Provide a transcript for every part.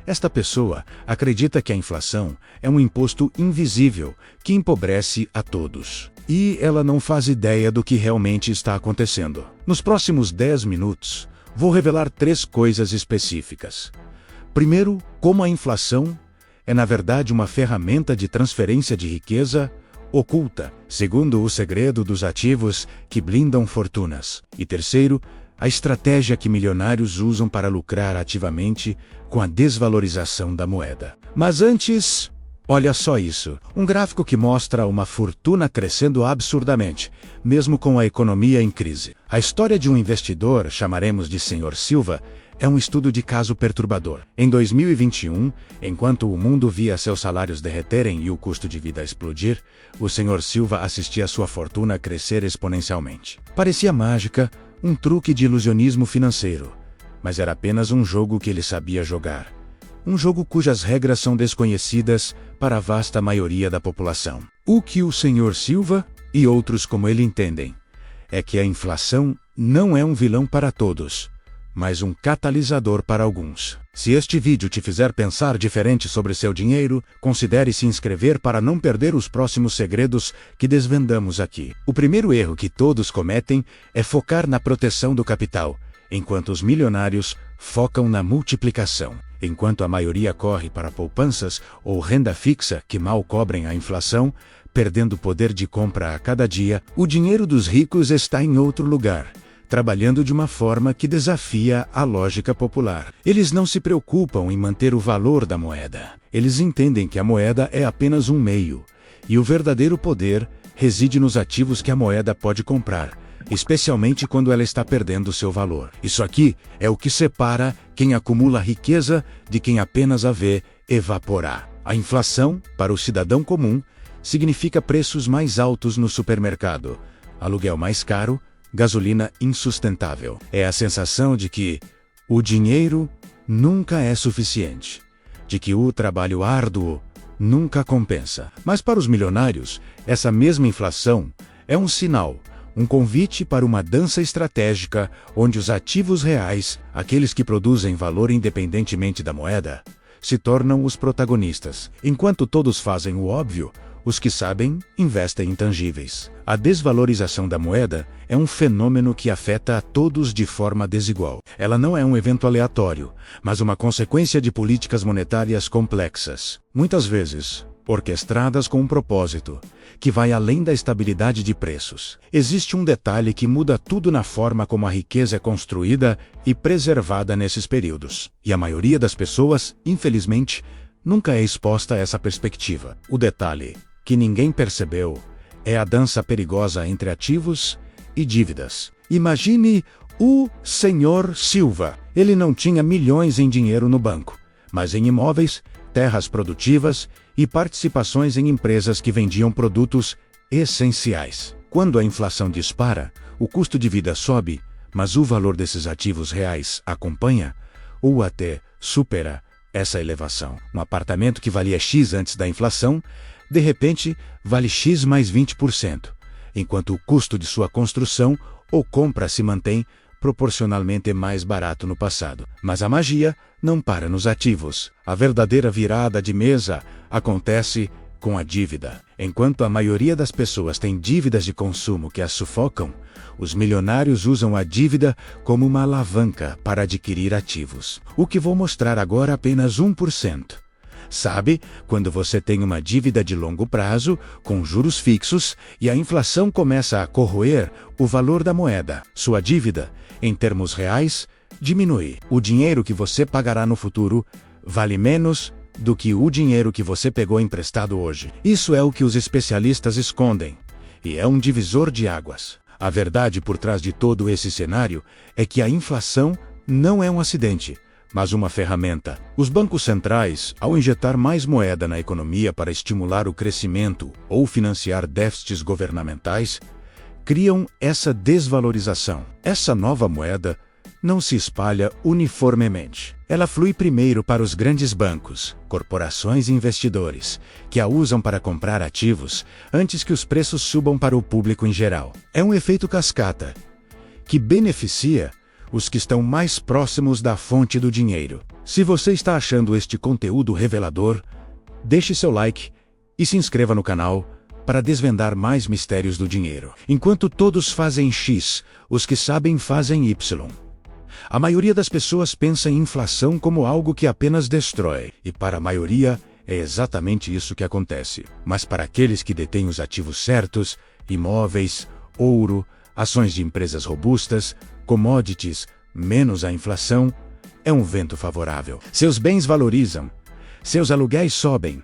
Esta pessoa acredita que a inflação é um imposto invisível que empobrece a todos. E ela não faz ideia do que realmente está acontecendo. Nos próximos 10 minutos, vou revelar 3 coisas específicas. Primeiro, como a inflação é na verdade uma ferramenta de transferência de riqueza oculta. Segundo, o segredo dos ativos que blindam fortunas. E terceiro, a estratégia que milionários usam para lucrar ativamente com a desvalorização da moeda. Mas antes, olha só isso. Um gráfico que mostra uma fortuna crescendo absurdamente, mesmo com a economia em crise. A história de um investidor, chamaremos de Sr. Silva, é um estudo de caso perturbador. Em 2021, enquanto o mundo via seus salários derreterem e o custo de vida explodir, o Sr. Silva assistia sua fortuna crescer exponencialmente. Parecia mágica, um truque de ilusionismo financeiro, mas era apenas um jogo que ele sabia jogar. Um jogo cujas regras são desconhecidas para a vasta maioria da população. O que o Sr. Silva e outros como ele entendem é que a inflação não é um vilão para todos, mas um catalisador para alguns. Se este vídeo te fizer pensar diferente sobre seu dinheiro, considere se inscrever para não perder os próximos segredos que desvendamos aqui. O primeiro erro que todos cometem é focar na proteção do capital, enquanto os milionários focam na multiplicação. Enquanto a maioria corre para poupanças ou renda fixa que mal cobrem a inflação, perdendo poder de compra a cada dia, o dinheiro dos ricos está em outro lugar, trabalhando de uma forma que desafia a lógica popular. Eles não se preocupam em manter o valor da moeda. Eles entendem que a moeda é apenas um meio, e o verdadeiro poder reside nos ativos que a moeda pode comprar, especialmente quando ela está perdendo seu valor. Isso aqui é o que separa quem acumula riqueza de quem apenas a vê evaporar. A inflação, para o cidadão comum, significa preços mais altos no supermercado, aluguel mais caro, gasolina insustentável. É a sensação de que o dinheiro nunca é suficiente, de que o trabalho árduo nunca compensa. Mas para os milionários, essa mesma inflação é um sinal, um convite para uma dança estratégica onde os ativos reais, aqueles que produzem valor independentemente da moeda, se tornam os protagonistas. Enquanto todos fazem o óbvio, os que sabem investem em tangíveis. A desvalorização da moeda é um fenômeno que afeta a todos de forma desigual. Ela não é um evento aleatório, mas uma consequência de políticas monetárias complexas, muitas vezes orquestradas com um propósito que vai além da estabilidade de preços. Existe um detalhe que muda tudo na forma como a riqueza é construída e preservada nesses períodos. E a maioria das pessoas, infelizmente, nunca é exposta a essa perspectiva. O detalhe que ninguém percebeu é a dança perigosa entre ativos e dívidas. Imagine o Sr. Silva. Ele não tinha milhões em dinheiro no banco, mas em imóveis, terras produtivas e participações em empresas que vendiam produtos essenciais. Quando a inflação dispara, o custo de vida sobe, mas o valor desses ativos reais acompanha ou até supera essa elevação. Um apartamento que valia X antes da inflação, de repente, vale X mais 20%, enquanto o custo de sua construção ou compra se mantém proporcionalmente mais barato no passado. Mas a magia não para nos ativos. A verdadeira virada de mesa acontece com a dívida. Enquanto a maioria das pessoas tem dívidas de consumo que as sufocam, os milionários usam a dívida como uma alavanca para adquirir ativos. O que vou mostrar agora apenas 1%. Sabe, quando você tem uma dívida de longo prazo, com juros fixos, e a inflação começa a corroer o valor da moeda, sua dívida, em termos reais, diminui. O dinheiro que você pagará no futuro vale menos do que o dinheiro que você pegou emprestado hoje. Isso é o que os especialistas escondem, e é um divisor de águas. A verdade por trás de todo esse cenário é que a inflação não é um acidente, mas uma ferramenta. Os bancos centrais, ao injetar mais moeda na economia para estimular o crescimento ou financiar déficits governamentais, criam essa desvalorização. Essa nova moeda não se espalha uniformemente. Ela flui primeiro para os grandes bancos, corporações e investidores, que a usam para comprar ativos antes que os preços subam para o público em geral. É um efeito cascata, que beneficia os que estão mais próximos da fonte do dinheiro. Se você está achando este conteúdo revelador, deixe seu like e se inscreva no canal para desvendar mais mistérios do dinheiro. Enquanto todos fazem X, os que sabem fazem Y. A maioria das pessoas pensa em inflação como algo que apenas destrói, e para a maioria é exatamente isso que acontece. Mas para aqueles que detêm os ativos certos, imóveis, ouro, ações de empresas robustas, commodities, menos a inflação, é um vento favorável. Seus bens valorizam, seus aluguéis sobem,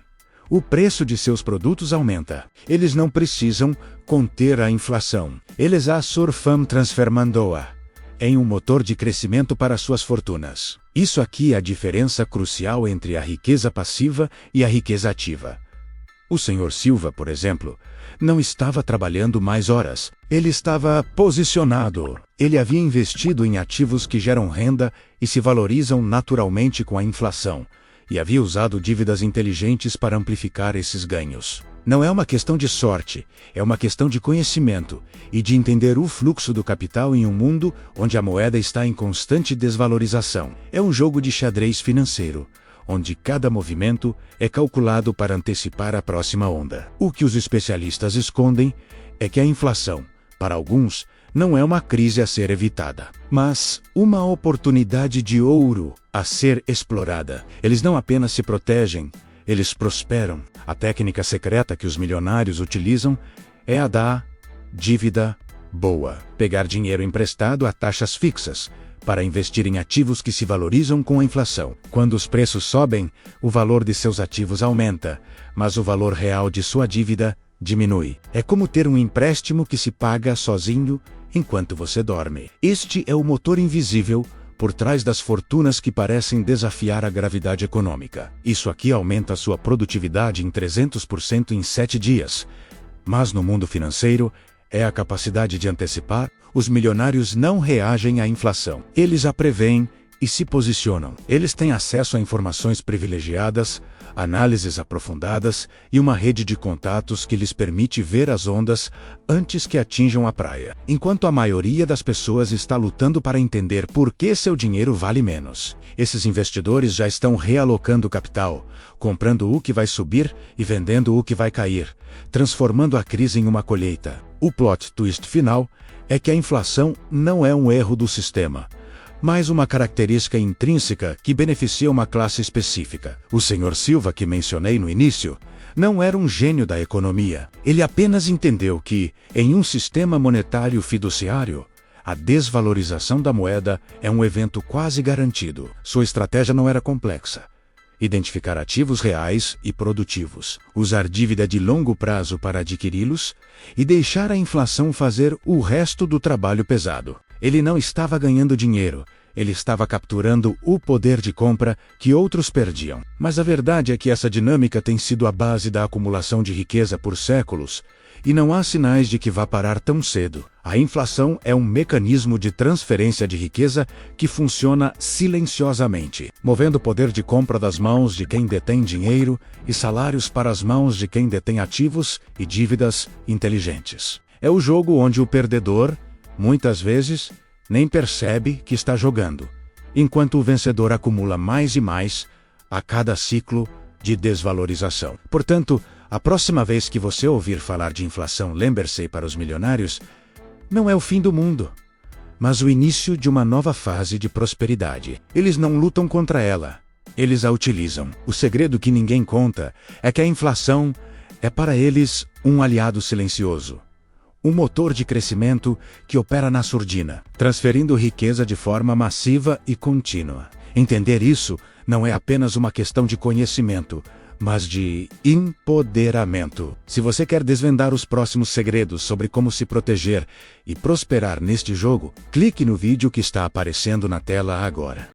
o preço de seus produtos aumenta. Eles não precisam conter a inflação. Eles a transformando-a em um motor de crescimento para suas fortunas. Isso aqui é a diferença crucial entre a riqueza passiva e a riqueza ativa. O Sr. Silva, por exemplo, não estava trabalhando mais horas. Ele estava posicionado. Ele havia investido em ativos que geram renda e se valorizam naturalmente com a inflação, e havia usado dívidas inteligentes para amplificar esses ganhos. Não é uma questão de sorte, é uma questão de conhecimento e de entender o fluxo do capital em um mundo onde a moeda está em constante desvalorização. É um jogo de xadrez financeiro, onde cada movimento é calculado para antecipar a próxima onda. O que os especialistas escondem é que a inflação, para alguns, não é uma crise a ser evitada, mas uma oportunidade de ouro a ser explorada. Eles não apenas se protegem, eles prosperam. A técnica secreta que os milionários utilizam é a da dívida boa. Pegar dinheiro emprestado a taxas fixas para investir em ativos que se valorizam com a inflação. Quando os preços sobem, o valor de seus ativos aumenta, mas o valor real de sua dívida diminui. É como ter um empréstimo que se paga sozinho enquanto você dorme. Este é o motor invisível por trás das fortunas que parecem desafiar a gravidade econômica. Isso aqui aumenta sua produtividade em 300% em 7 dias. Mas no mundo financeiro, é a capacidade de antecipar. Os milionários não reagem à inflação. Eles a preveem e se posicionam. Eles têm acesso a informações privilegiadas, análises aprofundadas e uma rede de contatos que lhes permite ver as ondas antes que atinjam a praia. Enquanto a maioria das pessoas está lutando para entender por que seu dinheiro vale menos. Esses investidores já estão realocando capital, comprando o que vai subir e vendendo o que vai cair, transformando a crise em uma colheita. O plot twist final é que a inflação não é um erro do sistema, mas uma característica intrínseca que beneficia uma classe específica. O Sr. Silva, que mencionei no início, não era um gênio da economia. Ele apenas entendeu que, em um sistema monetário fiduciário, a desvalorização da moeda é um evento quase garantido. Sua estratégia não era complexa. Identificar ativos reais e produtivos, usar dívida de longo prazo para adquiri-los e deixar a inflação fazer o resto do trabalho pesado. Ele não estava ganhando dinheiro, ele estava capturando o poder de compra que outros perdiam. Mas a verdade é que essa dinâmica tem sido a base da acumulação de riqueza por séculos, e não há sinais de que vá parar tão cedo. A inflação é um mecanismo de transferência de riqueza que funciona silenciosamente, movendo o poder de compra das mãos de quem detém dinheiro e salários para as mãos de quem detém ativos e dívidas inteligentes. É o jogo onde o perdedor, muitas vezes, nem percebe que está jogando, enquanto o vencedor acumula mais e mais a cada ciclo de desvalorização. Portanto, a próxima vez que você ouvir falar de inflação, lembre-se, para os milionários, não é o fim do mundo, mas o início de uma nova fase de prosperidade. Eles não lutam contra ela, eles a utilizam. O segredo que ninguém conta é que a inflação é para eles um aliado silencioso. Um motor de crescimento que opera na surdina, transferindo riqueza de forma massiva e contínua. Entender isso não é apenas uma questão de conhecimento, mas de empoderamento. Se você quer desvendar os próximos segredos sobre como se proteger e prosperar neste jogo, clique no vídeo que está aparecendo na tela agora.